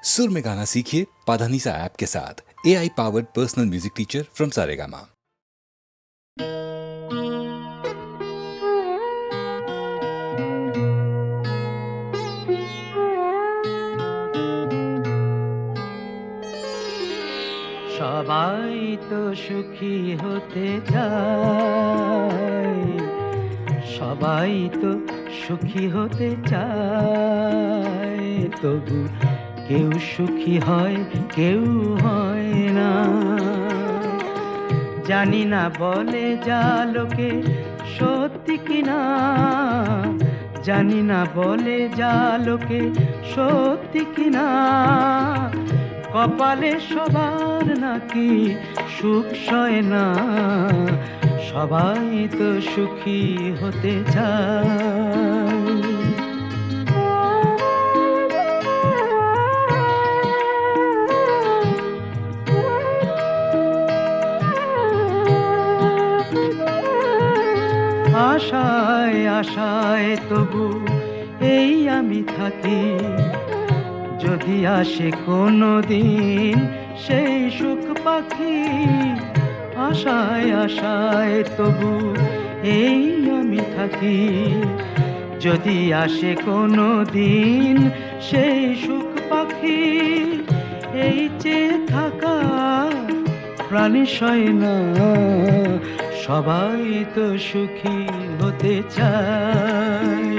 सुर में गाना सीखिए पाधानीसा ऐप के साथ। AI powered personal music teacher from Saregama. সবাই তো সুখী হতে চায়, সবাই তো সুখী হতে চায়, তবু কেউ সুখী হয় কেউ হয় না। জানি না বলে যা লোকে সত্যি কিনা, জানি না বলে যা লোকে সত্যি কিনা। কপালে সবার নাকি সুখ সয় না, সবাই তো সুখী হতে চায়। আশায় আশায় তবু এই আমি থাকি, যদি আসে কোনো দিন সেই সুখ পাখি। আশায় আশায় তবু এই আমি থাকি, যদি আসে কোনো দিন সেই সুখ পাখি। এই চেয়ে থাকা প্রাণী সয় না, সবাই তো সুখী হতে চায়।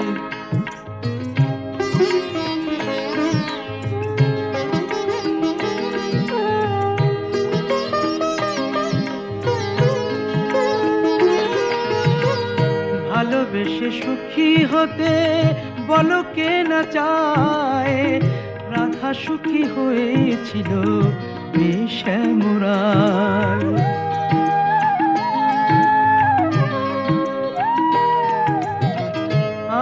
ভালোবেসে সুখী হতে বলো কে না চায়, রাধা সুখী হয়েছিল শ্যামরায়।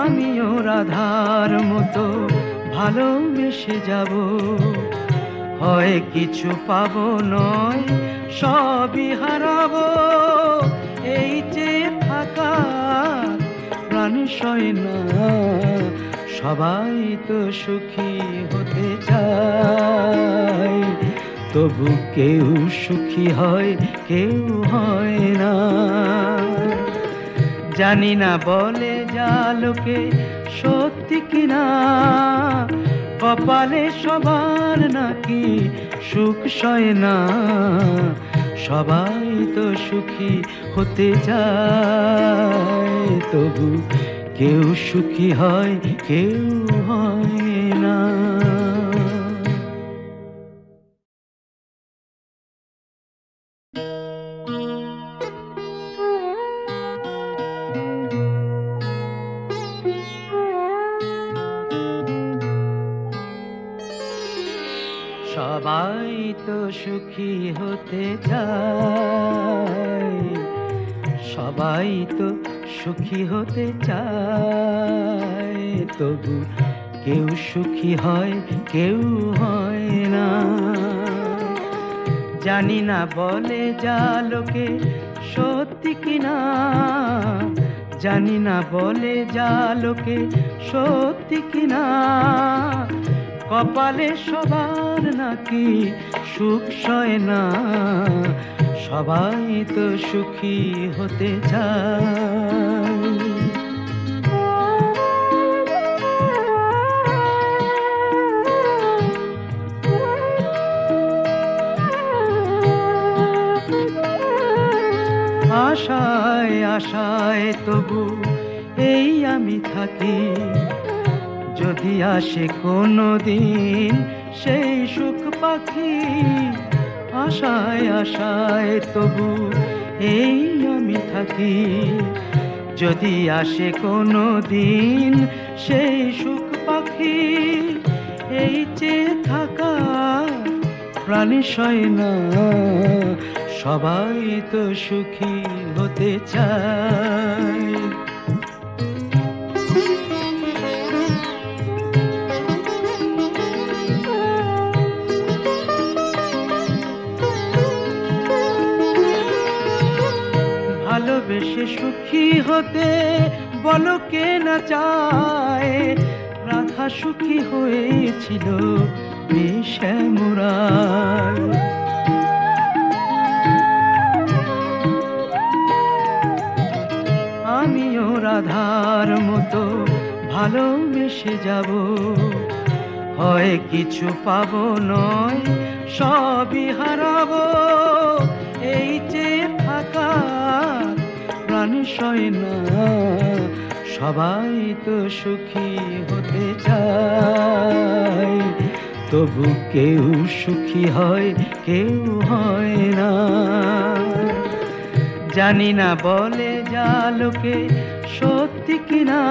আমিও রাধার মতো ভালোবেসে যাব, হয় কিছু পাবো নয় সবই হারাবো। এই চেয়ে থাকা প্রাণী সয় না, সবাই তো সুখী হতে চায়, তবু কেউ সুখী হয় কেউ হয় না। জানি না বলে যা লোকে সত্যি কিনা, কপালে সবার নাকি সুখ সয় না, সবাই তো সুখী হতে চায়, তবু কেউ সুখী হয় কেউ হয় না। সবাই তো সুখী হতে চায়, সবাই তো সুখী হতে চায়, তবু কেউ সুখী হয় কেউ হয় না। জানি না বলে যা লোকে সত্যি কিনা, জানি না বলে যা লোকে সত্যি কিনা। কপালে সবার নাকি সুখ সয় না, সবাই তো সুখী হতে চায়। আশায় আশায় তবু এই আমি থাকি, যদি আসে কোনো দিন সেই সুখ পাখি। আশায় আশায় তবু এই আমি থাকি, যদি আসে কোনো দিন সেই সুখ পাখি। এই চেয়ে থাকা প্রাণী সয় না, সবাই তো সুখী হতে চায়। ভালোবেসে সুখী হতে বলো কে না চায়, রাধা সুখী হয়েছিল মিশে মুরায়। আমিও রাধার মতো ভালোবেসে যাব, হয় কিছু পাবো নয় সবই হারাবো। এই যে থাকা প্রাণ সয় না, সবাই তো সুখী হতে চায়, তবু কেউ সুখী হয় কেউ হয় না। জানি না বলে যা লোকে সত্যি কিনা,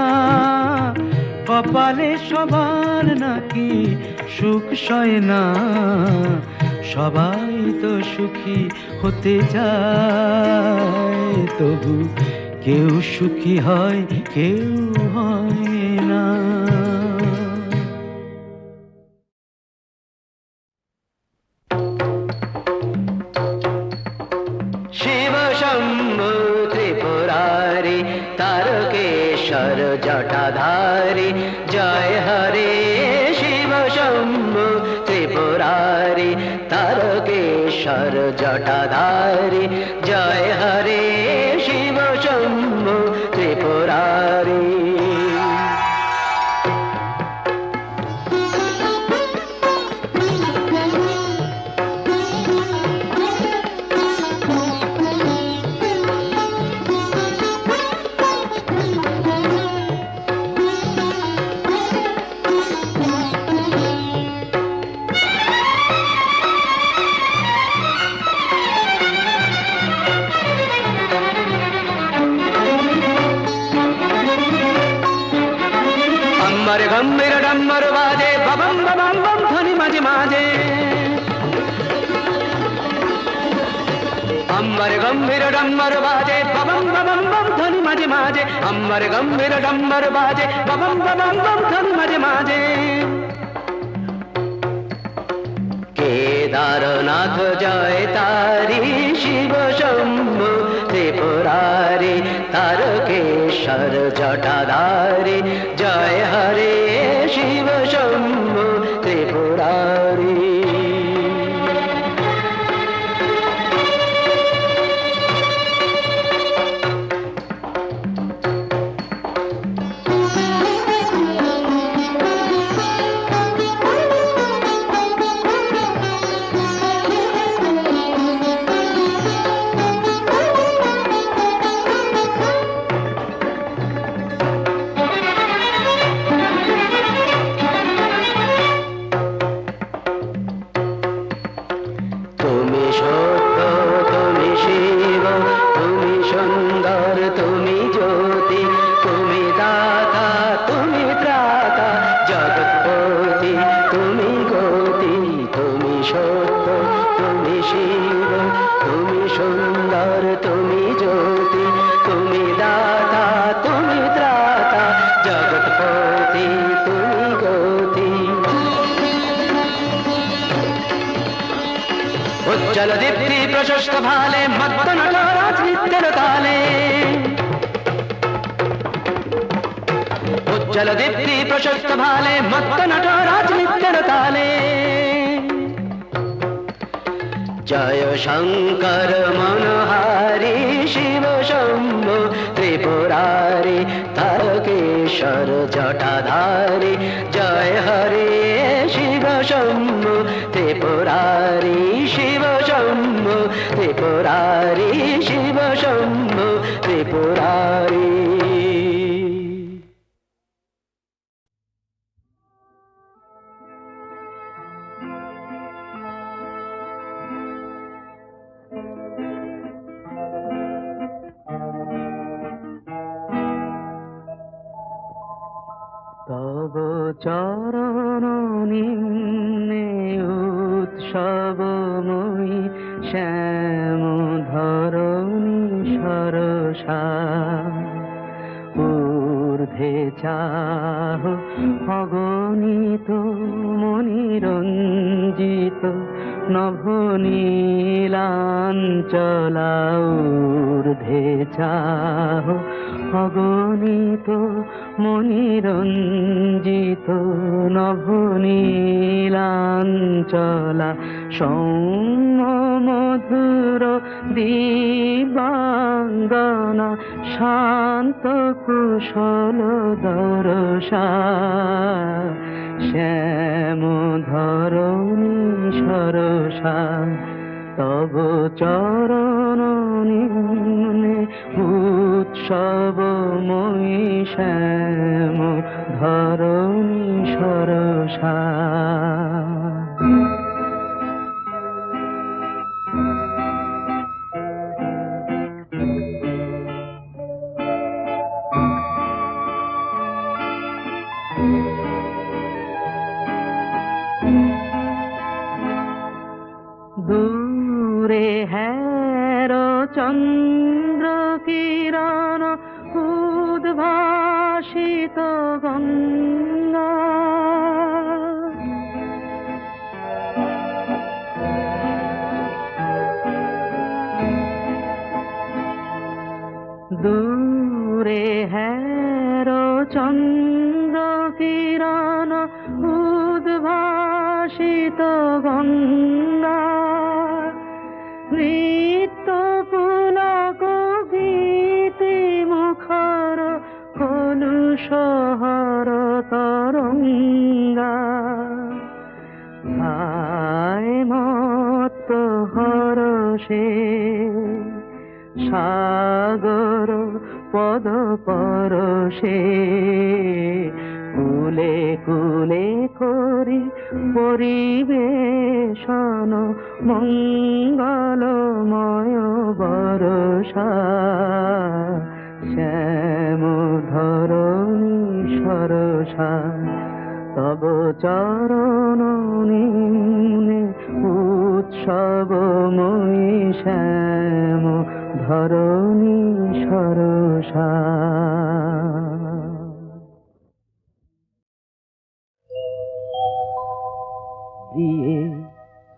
কপালে সবার নাকি সুখ সয় না। সবাই তো সুখী হতে চায়, তবু কেউ সুখী হয় কেউ হয় না। শিব শম্ভু ত্রিপুরারি তারকেশ্বর জটাধারী জয় হরে। শিব শম্ভু ত্রিপুরারি তারকেশ্বর জটাধারী জয় হরে। শিব শম্ভু ত্রিপুরারি। अम्बर गंभीर डम्बर बाजे बबम बबम बम ध्वनि माजे माजे। अम्बर गंभीर डम्बर बाजे बबम बबम बम ध्वनि माजे माजे। अम्बर गंभीर डम्बर बाजे बबम बबम बम ध्वनि माजे माजे। केदारनाथ जय तारी शिव शंभु त्रिपुरारी तारकेश्वर जटाधारी जय हरे। शिव शंभु त्रिपुरारी। उज्ज्वल दीप्ति प्रशस्त भाले मत्त नटराज नित्यर ताले। उज्ज्वल दीप्ति प्रशस्त भाले मत्त नटराज नित्यर ताले। जय शंकर मनहारी शिव शंभु त्रिपुरारी तारकेश्वर जटाधारी जय हरे। शिव शंभु त्रिपुरारी शिव शंभु त्रिपुरारी शिव शंभु त्रिपुरारी। তব চরণ নিম্নে উৎসবময়ী শ্যাম ধরণী সরসা। ঊর্ধ্বে চাহ অগণিত মণিরঞ্জিত নভনীলাঞ্চলা। ঊর্ধ্বে চাহ অগণিত মনিরঞ্জিত নভনীলাঞ্চলা সৌম্য মধুর দিবাঙ্গনা শান্ত কুশল দরসা শ্যাম ধরণী সরসা তব চরণ নিম্নে উৎসবময়ী শ্যাম ধরণী সরসা। দূরে হের চন্দ্র কিরণ উদ্ভাসিত গঙ্গা দূরে হের চন্দ্র কিরণ উদ্ভাসিত গঙ্গা নৃত্য পুলক গীতি মুখর কলুষহর তরঙ্গা হায় মত্ত হরষে সাগর পদ পরশে কুলে কুলে করি পরিবেশন মঙ্গলময় বরষা শ্যাম ধরণী সরসা তব চরণ নিম্নে উৎসবময়ী শ্যাম ধরণী সরসা। প্রিয়ে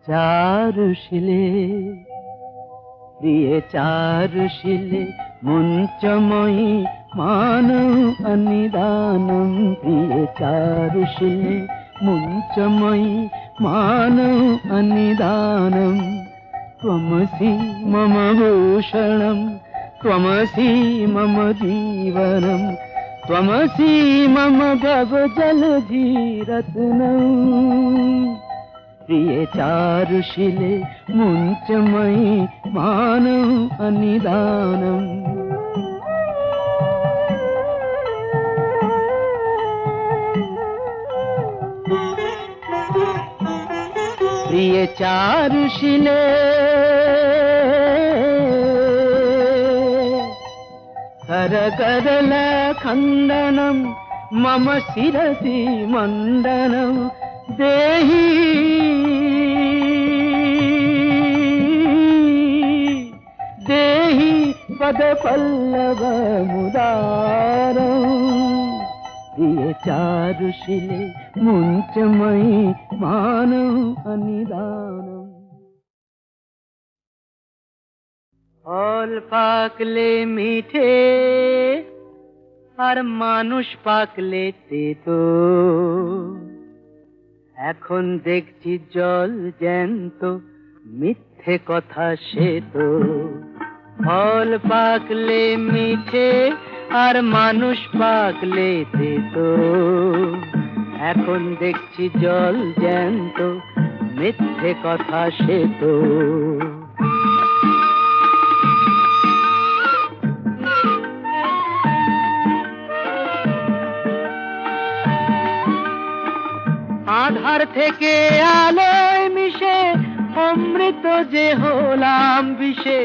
চারুশিলে প্রিয়ে চারুশিলে মঞ্চময়ী মানৌ অনিদানম প্রিয়ে চারুশিলে মঞ্চময়ী মানৌ অনিদানম ত্বমসি মম ভূষণম ত্বমসি মম জীবনম ত্বমসি মম ভবজলধিরত্নম প্রিয়ে চারুশিলে মঞ্চময়ী মানৌ অনিদানম প্রিয়ে চারুশিলে करकरल खंडनम मम शिरसि मंडनम देहि देहि पद पल्लव मुदारम प्रिय चारुशिले मुंचमयी मानौ अनिदानम फल पाकले मीठे আর মানুষ পাকলে তেতো এখন দেখছি জল জ্যান্ত মিথ্যে কথা সে তো ফল পাকলে মিঠে আর মানুষ পাকলে তেতো এখন দেখছি জল জ্যান্ত মিথ্যে কথা সে তো আধার থেকে আলোয় মিশে অমৃত যে হলাম বিষে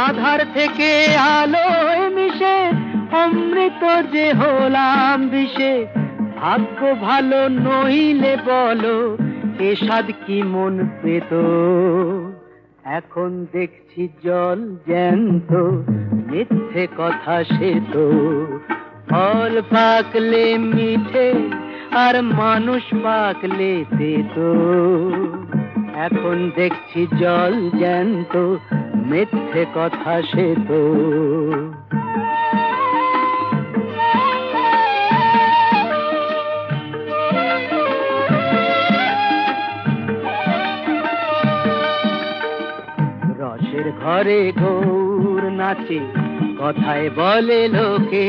আধার থেকে আলোয় মিশে অমৃত যে হলাম বিষে ভাগ্য ভালো নইলে বলো এ স্বাদ কি মন পেত এখন দেখছি জল জ্যান্ত মিথ্যে কথা সে তো ফল পাকলে মিঠে আর মানুষ পাকলে তেতো এখন দেখছি জল জ্যান্ত মিথ্যে কথা সে তো মায়ের ঘরে গৌর নাচে, কথায় বলে লোকে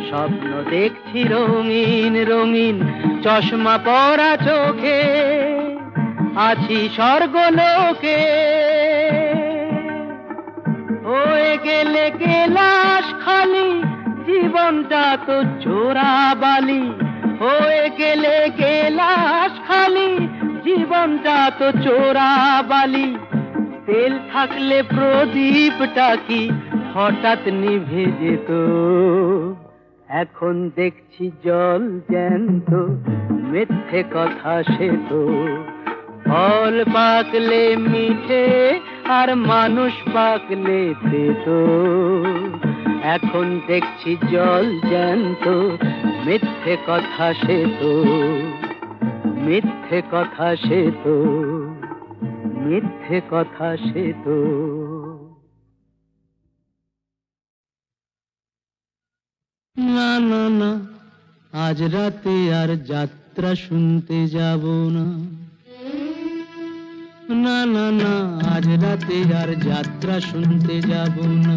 স্বপ্ন দেখছি রঙিন রঙিন, চশমা পরা চোখে আছি স্বর্গলোকে। হয়ে গেলে গেলাস খালি, জীবনটা তো চোরা বালি। হয়ে গেলে গেলাস খালি, জীবনটা তো চোরা বালি। তেল থাকলে প্রদীপটা কি হঠাৎ নিভে যেত, এখন দেখছি জল জ্যান্ত, মিথ্যে কথা সে তো। ফল পাকলে মিঠে আর মানুষ পাকলে তেতো, এখন দেখছি জল জ্যান্ত, মিথ্যে কথা সে তো, মিথ্যে কথা সে তো, মিথ্যে কথা সে তো। না না না, আজ রাতে আর যাত্রা শুনতে যাব না। না না না, আজ রাতে আর যাত্রা শুনতে যাব না।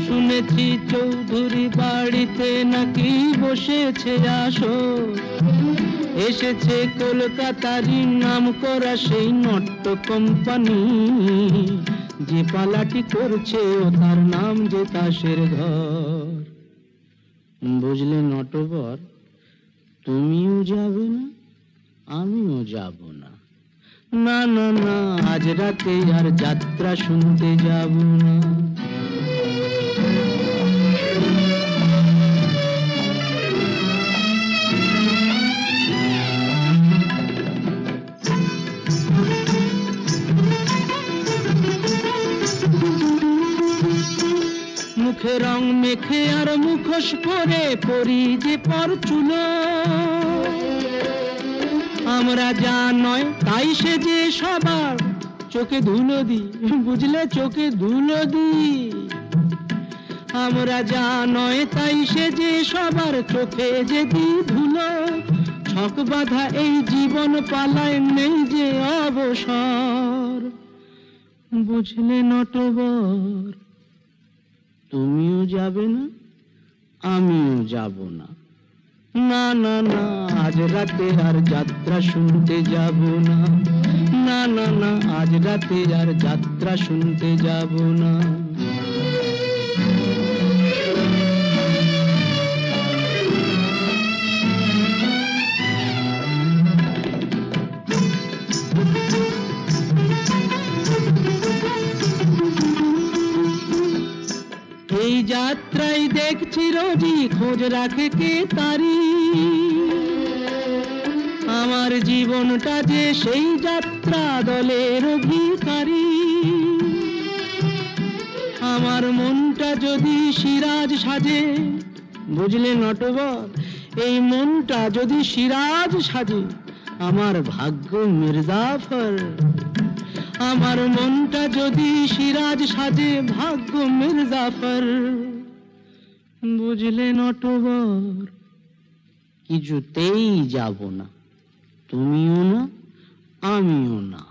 শুনেছি চৌধুরী বাড়িতে নাকি বসেছে আসর, এসেছে কলকাতারই নাম করা সেই নট্য কোম্পানি। যে পালাটি করছে ও তার নাম যে তাসের ঘর। বুঝলে নটবর, তুমিও যাবে না, আমিও যাব না। না না না, আজ রাতে আর যাত্রা শুনতে যাব না। মুখে রং মেখে আর মুখোশ পরে পরি যে পরচুলো, আমরা যা নয় তাই সে যে সবার চোখে ধুলো দি। বুঝলে, চোখে ধুলো দি। আমরা যা নয় তাই সে যে সবার চোখে যে দি ধুলো। ছক বাঁধা এই জীবন পালায় নেই যে অবসর। বুঝলে নটবর, তুমিও যাবে না, আমিও যাব না। না না না, আজ রাতে আর যাত্রা শুনতে যাব না। না না না, আজ রাতে আর যাত্রা শুনতে যাব না। এই যাত্রায় দেখছি রোজই খোঁজ রাখে কে তারি। আমার জীবনটা যে সেই যাত্রা দলের অধিকারী। আমার মনটা যদি সিরাজ সাজে, বুঝলে নটবর, এই মনটা যদি সিরাজ সাজে, আমার ভাগ্য মির্জাফর। আমার মনটা যদি সিরাজ সাজে, ভাগ্য মির্জাফর। বুঝলে নটবর, কিছুতেই যাব না, তুমিও না, আমিও না।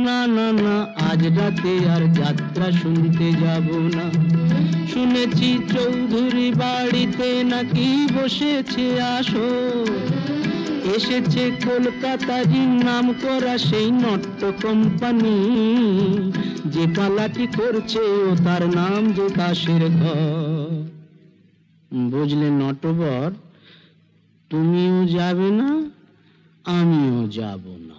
না না না, আজ রাতে আর যাত্রা শুনতে যাব না। শুনেছি চৌধুরী বাড়িতে নাকি বসেছে আসর, এসেছে কলকাতারই নাম করা সেই নট্য কোম্পানি। যে পালাটি করছে ও তার নাম যে তাসের ঘর। বুঝলে নটবর, তুমিও যাবে না, আমিও যাব না।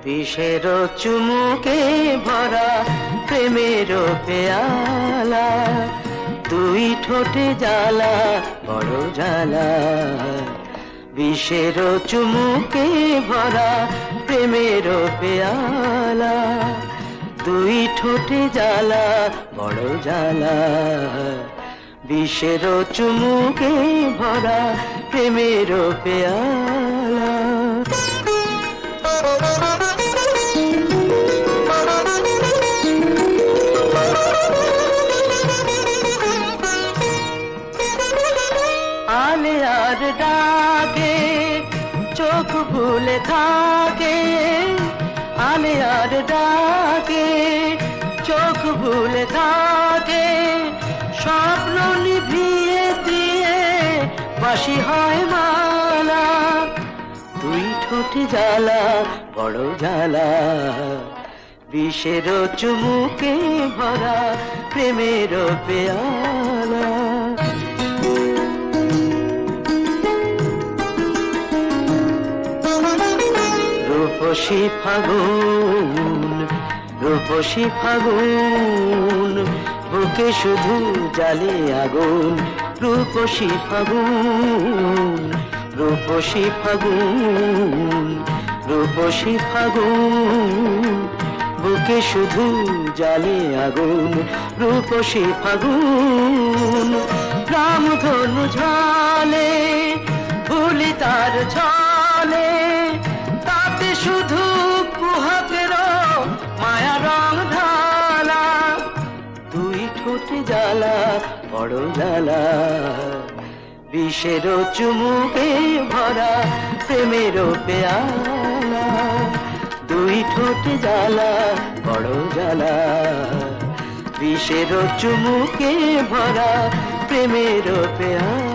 বিষের চুমুকে ভরা প্রেমের পেয়ালা, দুই ঠোঁটে জ্বালা বড় জ্বালা। বিষের চুমুকে ভরা প্রেমের পেয়ালা, দুই ঠোঁটে জ্বালা বড় জ্বালা, বিষের চুমুকে ভরা প্রেমের পেয়ালা। আলে আর ডাকে চোখ ভুলে থাকে, আলে আর ডাকে চোখ ভুলে থাকে, স্বপ্ন নিভিয়ে দিয়ে বাসি হয় মালা, দুই ঠোঁটে জ্বালা বড় জ্বালা, বিষের চুমুকে ভরা প্রেমের পেয়ালা। রূপসী ফাগুন, রূপসী ফাগুন, বুকে শুধু জ্বালে আগুন, রূপসী ফাগুন, রূপসী ফাগুন, রূপসী ফাগুন, বুকে শুধু জ্বালে আগুন, রূপসী ফাগুন, রামধনু ঝালে ভুলি তার ছলে, তাতে শুধু কুহকের মায়া রং ঢালা, দুই ঠোঁটে জ্বালা বড় জ্বালা, বিষের চুমুকে ভরা প্রেমের পেয়ালা, দুই ঠোঁটে জ্বালা বড় জ্বালা, বিষের চুমুকে ভরা প্রেমের পেয়ালা।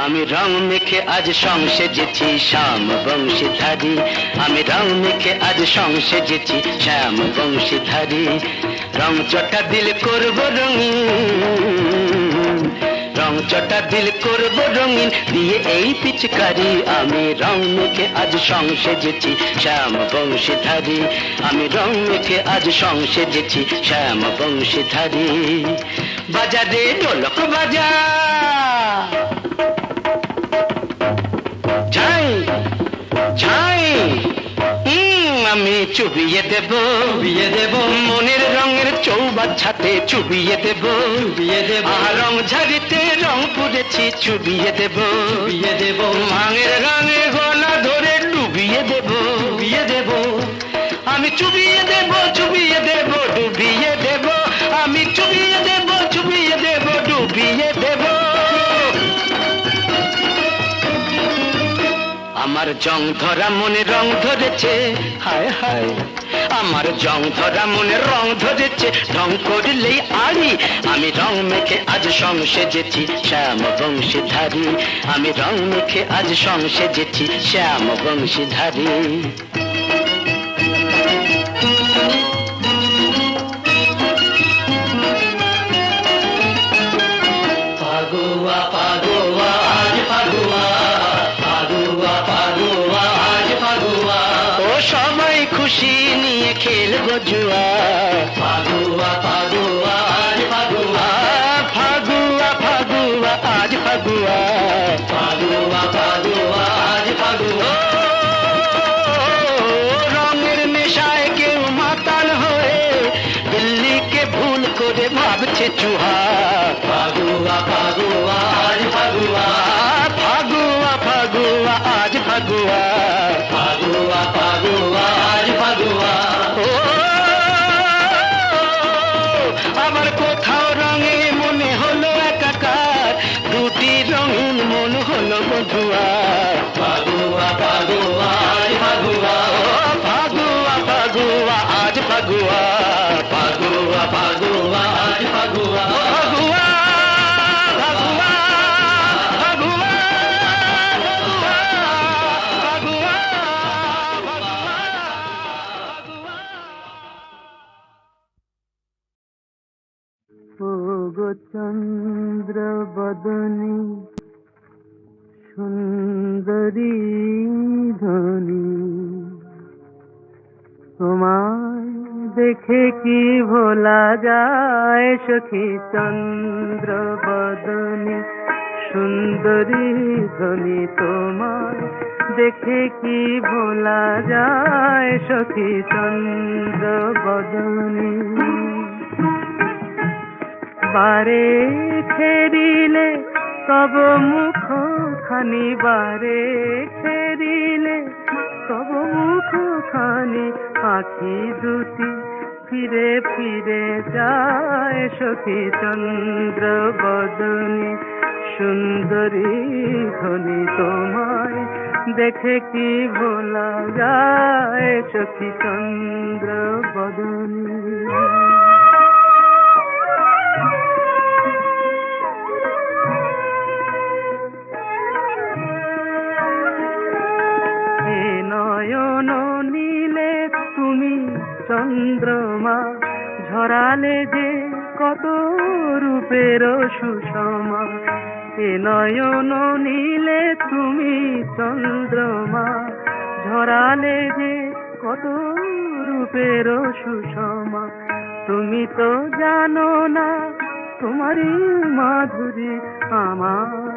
আমি রং মেখে আজ সংসেজেছি শ্যাম বংশীধারী, আমি রং মেখে আজ সংসেজেছি শ্যাম বংশীধারী, রং চটা দিল করব রঙিন, রং চটা দিল করব রঙিন দিয়ে এই পিচকারি, আমি রং মেখে আজ সংসেজেছি শ্যাম বংশীধারী, আমি রং মেখে আজ সংসেজেছি শ্যাম বংশীধারী। বাজারে ঢোলক বাজা ঝাই ঝাই, আমি চুবিয়ে দেব, চুবিয়ে দেব মনের রঙের চৌবাচ্চাতে, চুবিয়ে দেব, চুবিয়ে দেব রং ঝাড়িতে রং পুড়েছি, চুবিয়ে দেব, চুবিয়ে দেব মাঙের রঙে গলা ধরে ডুবিয়ে দেব, ডুবিয়ে দেব আমি চুবিয়ে দেব, চুবিয়ে দেব ডুবিয়ে দেব, আমি চুবিয়ে দেব, চুবিয়ে দেব ডুবিয়ে দেব। আমার জং ধরা মনে রং ধরেছে, হায় হায় আমার জং ধরা মনে রং ধরেছে, ঢং করলেই আড়ি, আমি রং মেখে আজ সংসেজেছি শ্যাম বংশীধারী, আমি রং মেখে আজ সংসেজেছি শ্যাম বংশীধারী। ফাগুয়া ফাগুয়া আজ ফাগুয়া, ফাগুয়া ফাগুয়া আজ ফাগুয়া, ও সবাই খুশি নিয়ে খেলবো জুয়া, ফাগুয়া ফাগুয়া আজ ফাগুয়া, ফাগুয়া ফাগুয়া আজ ফাগুয়া, ফাগুয়া ফাগুয়া আজ ফাগুয়া। রঙের নেশায় কেউ মাতাল হয়ে দিল্লিকে ভুল করে ভাবছে চুহা, ফাগুয়া ফাগুয়া আজ ফাগুয়া, ফাগুয়া ফাগুয়া আজ ফাগুয়া ফাগুয়া ফাগুয়া আজ ফাগুয়া ও আমার কোথাও রঙে মনে হলো একাকার দুটি রঙিন মন হলো বধুয়া ফাগুয়া ফাগুয়া আজ ফাগুয়া ও ফাগুয়া ফাগুয়া আজ ফাগুয়া ফাগুয়া ফাগুয়া আজ ফাগুয়া ফাগুয়া ও গো চন্দ্র বদনী সুন্দরী ধনী, তোমায় দেখে কি ভোলা যায় সখী চন্দ্র বদনী সুন্দরী ধনী, তোমায় দেখে কি ভোলা যায় সখী চন্দ্র বদনী। বারে ফেরিলে তব মুখ খানি, বারে ফেরিলে তব মুখ খানি, আখি দুটি ফিরে ফিরে যায় সখী চন্দ্র বদনী সুন্দরী ধনী, তোমায় দেখে কি ভোলা যায় সখী চন্দ্র বদনী। নয়ন নীলে তুমি চন্দ্রমা, ঝরালে যে কত রূপের সুষমা। এ নয়ন নীলে তুমি চন্দ্রমা, ঝরালে যে কত রূপের সুষমা। তুমি তো জানো না তোমারই মাধুরী আমার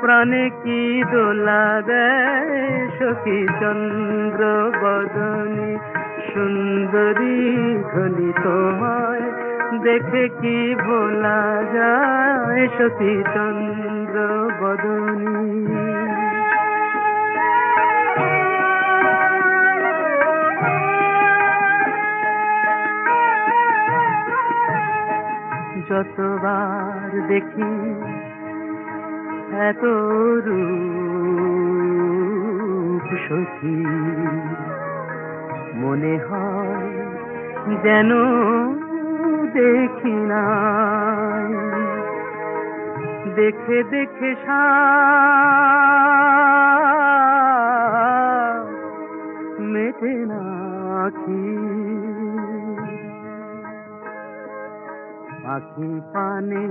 প্রাণে কি দোলা দেয় সখী চন্দ্র বদনী সুন্দরী ধনী, তোমায় দেখে কি ভোলা যায় সখী চন্দ্র বদনী। যতবার দেখি এত রূপ সখী, মনে হয় যেন দেখি নাই। দেখে দেখে মেটে না আখি, আখি পানে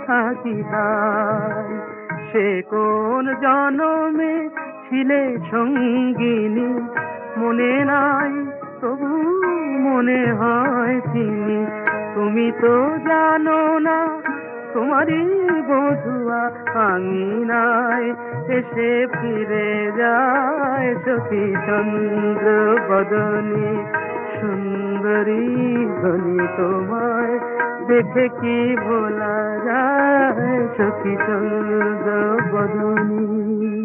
থাকি তাই। সে কোন জনমে ছিলে সঙ্গিনী, মনে নাই তবু মনে হয় চিনি। তুমি তো জানো না তোমারই বধুয়া আঙিনায় এসে ফিরে যায় সখী চন্দ্র বদনী সুন্দরী ধনী, তোমায় দেখে কি ভোলা যায় সখী চন্দ্র বদনী।